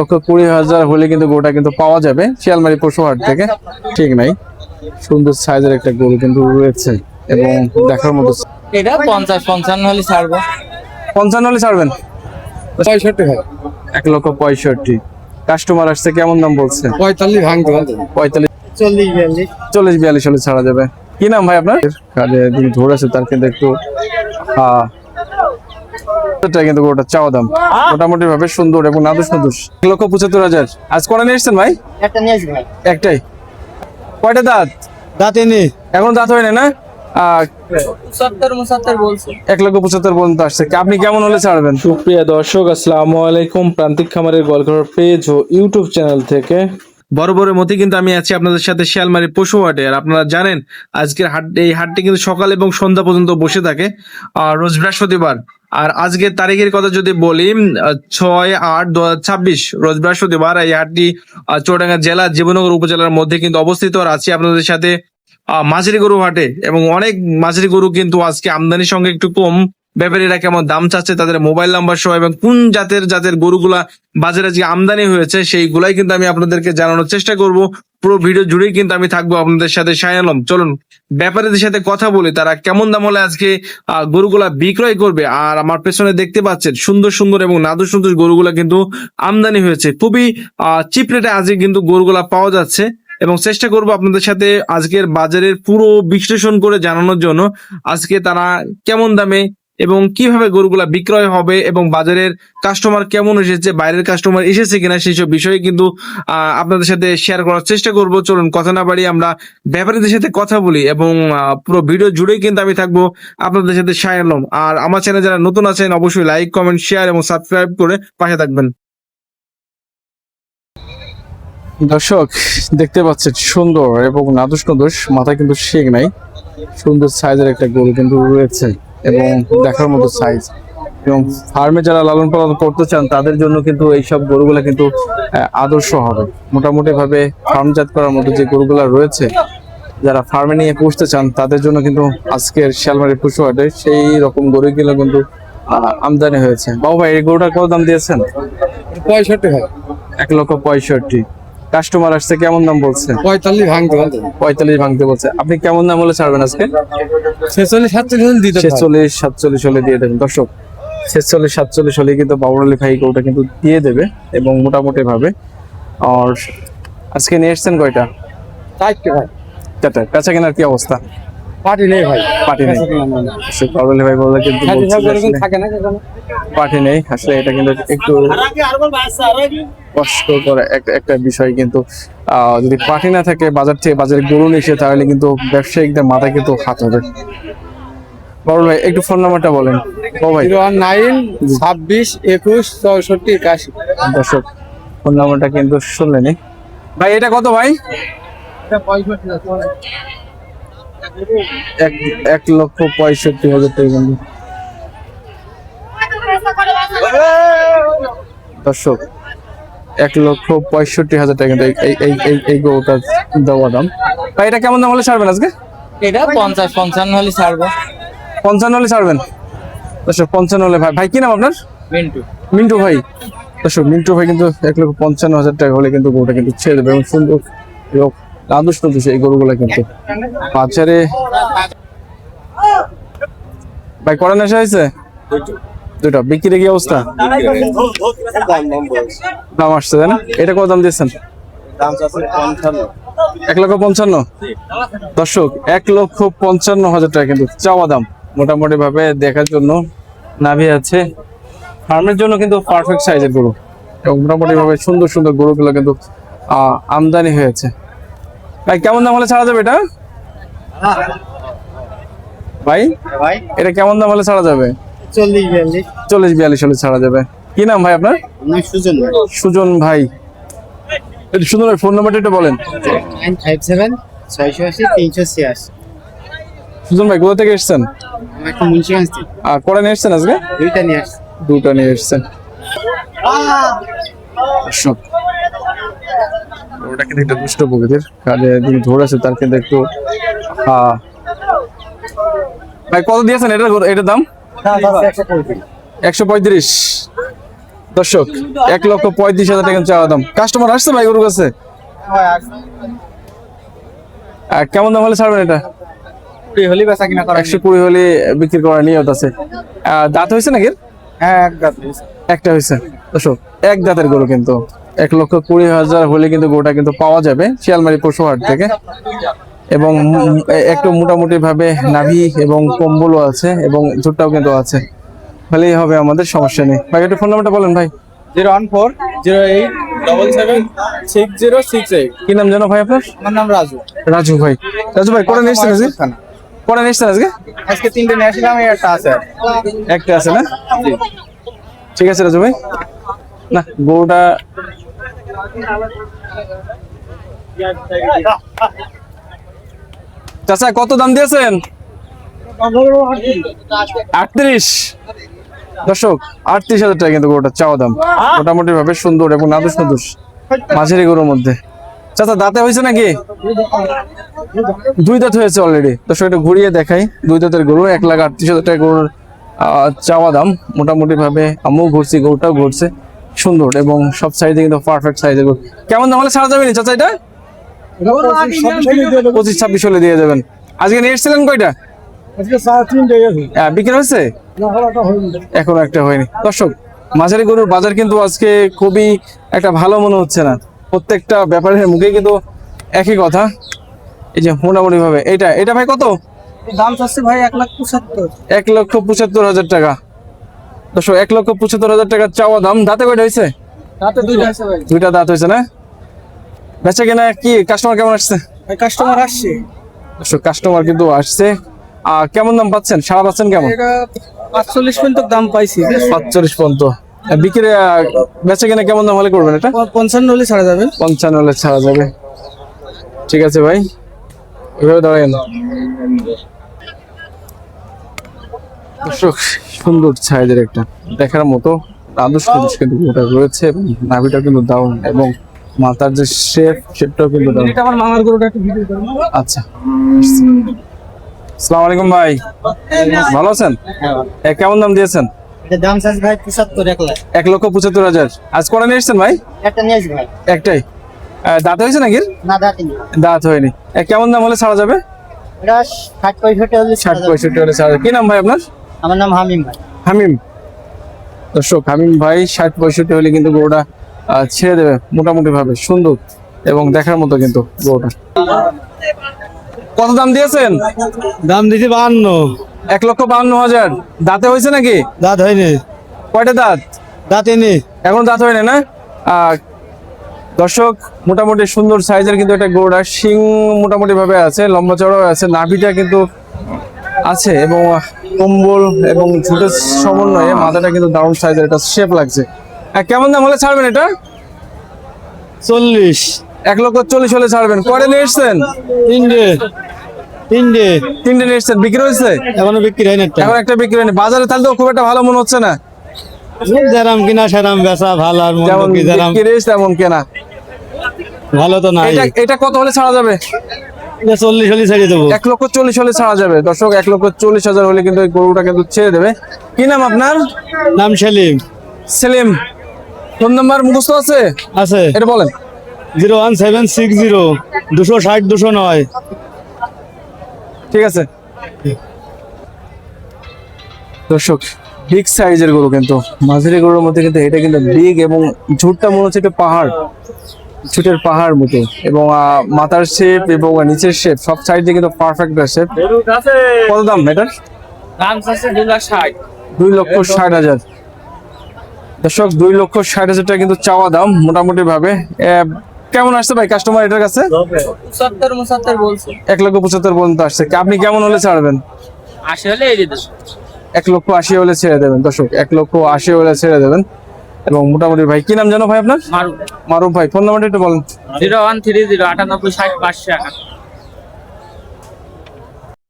20,000 হলে কিন্তু গরুটা কিন্তু পাওয়া যাবে শিয়ালমারি পশু হাট থেকে। ঠিক নাই, সুন্দর সাইজের একটা গরু কিন্তু রয়েছে এবং দেখার মতো। এটা 50-55 হলে ছাড়বো। 55 হলে ছাড়বেন? 65 হয়। 1,65,000। কাস্টমার আসছে, কেমন দাম বলছে? 45 ভাঙতে হবে। 45, 40-42 40-42 হলে ছাড়া যাবে। কি নাম ভাই আপনার? কাজে যিনি ধরেছে তার কিন্তু একটু কিন্তু ওটা চাওয়া দাম মোটামুটি ভাবে সুন্দর এবং নাদুস নাদুস। 1,75,000। আজ কটা নিয়ে এসছেন ভাই? একটা নিয়ে আসি ভাই। একটাই? কয়টা দাঁত? দাঁতে নেই এখন দাঁত হয় না? 70-75 বলছে। 1,75,000 পর্যন্ত আসছে। আপনি কেমন হলে ছাড়বেন? সুপ্রিয় দর্শক, আসসালামু আলাইকুম। প্রান্তিক খামারের গোয়ালঘর পেজ ও ইউটিউব চ্যানেল থেকে বরাবরের মতো কিন্তু আমি আছি আপনাদের সাথে শিয়ালমারি পশু হাটে। আর আপনারা জানেন আজকের হাট, এই হাটটি কিন্তু সকাল এবং সন্ধ্যা পর্যন্ত বসে থাকে রোজ বৃহস্পতিবার। আর আজকের তারিখের কথা যদি বলি 6/8/2026 রোজ বৃহস্পতিবার। এই হাটটি চুয়াডাঙ্গা জেলা জীবননগর উপজেলার মধ্যে কিন্তু অবস্থিত। আর আছি আপনাদের সাথে মাঝারি গরু হাটে, এবং অনেক মাঝারি গরু কিন্তু আজকে আমদানির সঙ্গে একটু কম। ব্যাপারীরা কেমন দাম চাচ্ছে, তাদের মোবাইল নাম্বার সহ এবং কোন জাতের গরুগুলা বাজারে যে আমদানি হয়েছে সেইগুলাই কিন্তু আমি আপনাদেরকে জানানোর চেষ্টা করব। পুরো ভিডিও জুড়েই কিন্তু আমি থাকবো আপনাদের সাথে। শাহিন আলম, চলুন ব্যাপারীদের সাথে কথা বলি, তারা কেমন দাম হলে আজকে গরুগুলা বিক্রয় করবে। আর আমার পেছনে দেখতে পাচ্ছেন সুন্দর সুন্দর এবং নাদুস সুন্দর গরুগুলা কিন্তু আমদানি হয়েছে। খুবই চিপ রেটে আজকে কিন্তু গরুগুলা পাওয়া যাচ্ছে, এবং চেষ্টা করব আপনাদের সাথে আজকের বাজারের পুরো বিশ্লেষণ করে জানানোর জন্য আজকে তারা কেমন দামে এবং কিভাবে গরুগুলা বিক্রয় হবে, এবং বাজারের কাস্টমার কেমন এসেছে, বাইরের কাস্টমার এসেছে কিনা, সেইসব বিষয়ে কিন্তু আপনাদের সাথে শেয়ার করার চেষ্টা করব। চলুন কথা না বাড়িয়ে আমরা ব্যাপারীদের সাথে কথা বলি, এবং পুরো ভিডিও জুড়েই কিন্তু আমি থাকবো আপনাদের সাথে শাহিন আলম। আর আমার চ্যানেলে যারা নতুন আছেন অবশ্যই লাইক, কমেন্ট, শেয়ার এবং সাবস্ক্রাইব করে পাশে থাকবেন। দর্শক দেখতে পাচ্ছেন সুন্দর এবং নাদুস নাদুস, মাথায় কিন্তু শেক নাই, সুন্দর সাইজের একটা গরু কিন্তু রয়েছে এবং দেখার মতো সাইজ। এবং ফার্মে যারা লালন পালন করতে চান তাদের জন্য কিন্তু এইসব গরুগুলা কিন্তু আদর্শ হবে। মোটামুটি ভাবে ফার্মজাত করার মতো যে গরুগুলা রয়েছে, যারা ফার্মে নিয়ে পুষতে চান তাদের জন্য কিন্তু আজকের শিয়ালমারি পশু হাটে সেই রকম গরুগুলো কিন্তু আমদানি হয়েছে। বাবু ভাই, এই গরুটার কত দাম দিয়েছেন? 65 হয়। 1,65,000। কাস্টমার আসছে, কেমন দাম বলছে? 45 ভাঙতে হবে। 45 ভাঙতে বলছে। আপনি কেমন দাম হলে ছাড়বেন আজকে? 46-47 হলে দিতে পারবো। 46-47 হলে দিয়ে দেবেন। দর্শক 46-47 হলে কিন্তু বাবুর আলী ভাই গরুটা কিন্তু দিয়ে দেবে, এবং মোটামুটি ভাবে। আর আজকে নিয়ে এসছেন কয়টা? 4টা ভাই। চারটা। বেচা কেনার কি অবস্থা? পার্টি নেই ভাই। পার্টি নেই। বাবুর আলী ভাই বলে কিন্তু থাকে না কেন? পার্টি নেই। আসলে এটা কিন্তু একটু কষ্টকর একটা বিষয়। কিন্তু যদি পার্টি না থাকে, বাজার থেকে বাজারে গরু নিয়ে, তাহলে কিন্তু ব্যবসায়িকদের মাথায় কিন্তু হাত হবে। বাবুল ভাই একটু ফোন নাম্বারটা বলেন। ও ভাই 019-26-21-64-81। দর্শক ফোন নাম্বারটা কিন্তু শুনলেনি। ভাই এটা কত ভাই? 1,65,000 টাকা কিন্তু। দর্শক 1,65,000 টাকা কিন্তু এই গরুটার দেওয়া দাম। ভাই এটা কেমন দাম হলে ছাড়বেন আজকে? এটা 50-55 হলে ছাড়বো। 55 হলে ছাড়বেন? দর্শক 55 হলে। ভাই কি নাম আপনার? মিন্টু। মিন্টু ভাই। দর্শক মিন্টু ভাই কিন্তু 1,55,000 টাকা হলে কিন্তু গরুটা কিন্তু ছেড়ে দেবে, এবং সুন্দর নাদুস নাদুস এই গরুগুলা কিন্তু বাজারে। ভাই কড়া নেশা হয়েছে? দুটো বিক্রি কি অবস্থা? দাম আসছে তাই না? এটা কত দাম দিয়েছেন? 1,55,000। দর্শক 1,55,000 টাকা কিন্তু চাওয়া দাম। মোটামুটি ভাবে দেখার জন্য নাভি আছে, ফার্মের জন্য কিন্তু পারফেক্ট সাইজের গরু, এবং মোটামুটি ভাবে সুন্দর সুন্দর গরুগুলো কিন্তু আমদানি হয়েছে। ভাই কেমন দাম হলে ছাড়া যাবে এটা? ভাই এটা কেমন দাম হলে ছাড়া যাবে? 40-42 হলে ছাড়া যাবে। কি নাম ভাই আপনার? সুজন ভাই। সুজন ভাই। সুজন ভাই ফোন নাম্বারটা একটু বলেন। 957-680-386। সুজন ভাই কোথা থেকে এসেছেন? একটা মুন্সিগঞ্জ থেকে। কটা নিয়ে এসছেন আজকে? দুইটা নিয়ে আসছি। দুটা নিয়ে এসছেন। ওটা কিন্তু একটা দুষ্ট প্রকৃতির, কাজে যিনি ধরেছে তার কিন্তু একটু ভাই কত দিয়েছেন এটার দাম? 135। দর্শক 1,35,000 টাকা চাওয়া দাম। কাস্টমার আসছে ভাই গরুর কাছে? কেমন দাম হলে ছাড়বেন এটা? হলি বেচা কিনা করা 120 হলে বিক্রি করার নিয়ত আছে। দাঁত হয়েছে নাকি? হ্যাঁ এক গাছ একটা হয়েছে। দর্শক এক দাঁতের গরু কিন্তু 1,20,000 হলে কিন্তু গরুটা কিন্তু পাওয়া যাবে শিয়ালমারি পশু হাট থেকে। এবং একটু মোটামুটি ভাবে নাভি এবং কম্বলও আছে এবং ঝুটটাও কিন্তু আছে, ভালোই হবে, আমাদের সমস্যা নেই। ভাই একটু ফোন নাম্বারটা বলেন ভাই। 01408776068। কি নাম জানো ভাই আপনার? আমার নাম রাজু। রাজু ভাই। রাজু ভাই কটা নিয়েছেন আজকে? কটা নিয়েছেন আজকে? আজকে 3টে নিয়ে আসলাম, একটা আছে। একটা আছে না? ঠিক আছে রাজু ভাই। না গরুটা চাচা কত দাম দিয়েছেন? 38। দর্শক 38,000 টাকা কিন্তু গরুটা চাওয়া দাম। মোটামুটি ভাবে সুন্দর এবং নাদুস নাদুস মাঝারি গরুর মধ্যে। চাচা দাঁতে হয়েছে নাকি? 2 দাঁত হয়েছে অলরেডি। দর্শক এটা ঘুরিয়ে দেখাই, 2 দাঁতের গরু 1,38,000 টাকা গরুর চাওয়া দাম। মোটামুটি ভাবে আমিও ঘুরছি, গরুটাও ঘুরছে, সুন্দর এবং সব সাইডে কিন্তু পারফেক্ট সাইজের গরু। কেমন দাম হলে ছাড়া যাবে না চাচা এটা? 25-26 হলে দিয়ে যাবেন। আজকে নিয়ে এসেছিলেন কয়টা? বিক্রি হয়েছে? এখন একটা হয়নি। দর্শক মাঝারি গরুর বাজার কিন্তু আজকে খুবই একটা ভালো মনে হচ্ছে না। প্রত্যেকটা ব্যাপারের মুখে কিন্তু একই কথা। এই যে মোটামুটি ভাবে এটা ভাই কত দাম চাচ্ছে ভাই 1,75,000। 1,75,000 টাকা। দর্শক 1,75,000 টাকা চাওয়া দাম। দাঁতে কয়টা হয়েছে? রাতে 2টা আছে ভাই। 2টা দাঁত হয়েছে না? বেচা কেনা কি? কাস্টমার কেমন আসছে? কাস্টমার আসছে। দর্শক কাস্টমার কিন্তু আসছে। কেমন দাম পাচ্ছেন? সারা পাচ্ছেন কেমন? এটা 45 পর্যন্ত দাম পাইছি। 45 পর্যন্ত বিক্রি। বেচা কেনা কেমন দাম হলে করবেন এটা? 55 হলে ছাড়া যাবে। 55 হলে ছাড়া যাবে। ঠিক আছে ভাই, এভাবে দাঁড়ান। দর্শক সুন্দর সাইজের একটা দেখার মতো আদর্শ কিন্তু গোটা রয়েছে এবং নাভিটা কিন্তু দারুণ এবং মাথার যে শেপটাও কিন্তু দারুণ। এটা আমার মামার গরুটা একটু ভিডিও করুন। আচ্ছা, আসসালামু আলাইকুম ভাই, ভালো আছেন? কেমন দাম দিয়েছেন? এটা দাম চাচ্ছে ভাই 75 1,75,000। আজ কটা নিয়ে এসছেন ভাই? একটা নিয়ে আসি ভাই। একটাই। দাঁত হয়েছে নাকি? না দাঁতিনি। দাঁত হয়নি। কেমন দাম হলে ছাড়া যাবে? এটা 60-65 হলে ছাড়া যাবে। 60-65 হলে ছাড়া যাবে। কি নাম ভাই আপনার? আমার নাম হামিম ভাই। হামিম। দর্শক হামিম ভাই 60-65 হলে কিন্তু গরুটা ছেড়ে দেবে মোটামুটি ভাবে, সুন্দর এবং দেখার মতো কিন্তু গরুটা। কত দাম দিয়েছেন? দাম দিছি 52। 1,52,000। দাঁতে হয়েছে নাকি? দাঁত হয়নি। কয়টা দাঁত? দাঁতিনি। এখন দাঁত হয়নি না? দর্শক মোটামুটি সুন্দর সাইজের কিন্তু একটা গরুটা, শিং মোটামুটি ভাবে আছে, লম্বা চড়াও আছে, নাভিটা কিন্তু আছে এবং কম্বল এবং ঝুটের সমন্বয়ে মাথাটা কিন্তু দারুণ সাইজের একটা শেপ লাগছে। কেমন দাম হলে ছাড়বেন এটা? 40। 1,40,000 হলে ছাড়বেন। কয়টা নিয়ে এসছেন? 3টে। 3টে নিয়ে এসছেন। বিক্রি হয়েছে? এখনো বিক্রি হয়নি। এখন একটা বিক্রি হয়নি। বাজারে তাহলে তো খুব একটা ভালো মনে হচ্ছে না। যেরাম কিনা সেরাম বেচা, ভালো আর মন্দ যেমন কি যেরাম বিক্রি তেমন কেনা। ভালো তো নাই। এটা কত হলে ছাড়া যাবে? এটা 40 হলে ছেড়ে দেবো। 1,40,000 হলে ছাড়া যাবে। দর্শক 1,40,000 হলে কিন্তু এই গরুটা কিন্তু ছেড়ে দেবে। কি নাম আপনার? নাম সেলিম। সেলিম। ফোন নাম্বার মুখস্থ আছে? আছে। এটা বলেন। 01760 260 209। ঠিক আছে। দর্শক বিগ সাইজের গরু কিন্তু মাঝারি গরুর মধ্যে কিন্তু এটা কিন্তু বিগ এবং ঝুটটা মনে হচ্ছে একটা পাহাড়, ঝুটের পাহাড় মতো এবং মাথার শেপ এবং নিচের শেপ সব সাইডে কিন্তু পারফেক্ট শেপ। কত দাম এটার? দাম আছে 2,60,000। 2,60,000। দর্শক 2,60,000 টাকা কিন্তু চাওয়া দাম মোটামুটি ভাবে। কেমন আসছে ভাই কাস্টমার এটার কাছে? 75 বলছে। 1,75,000 পর্যন্ত আসছে। আপনি কেমন হলে ছাড়বেন? 80 হলে এই দিতে। 1,80,000 হলে ছেড়ে দেবেন। দর্শক 1,80,000 হলে ছেড়ে দেবেন এবং মোটামুটি ভাই কি নাম জানো ভাই আপনার? মারুফ। মারুফ ভাই। ফোন নাম্বারটা একটু বলেন। 01308960500।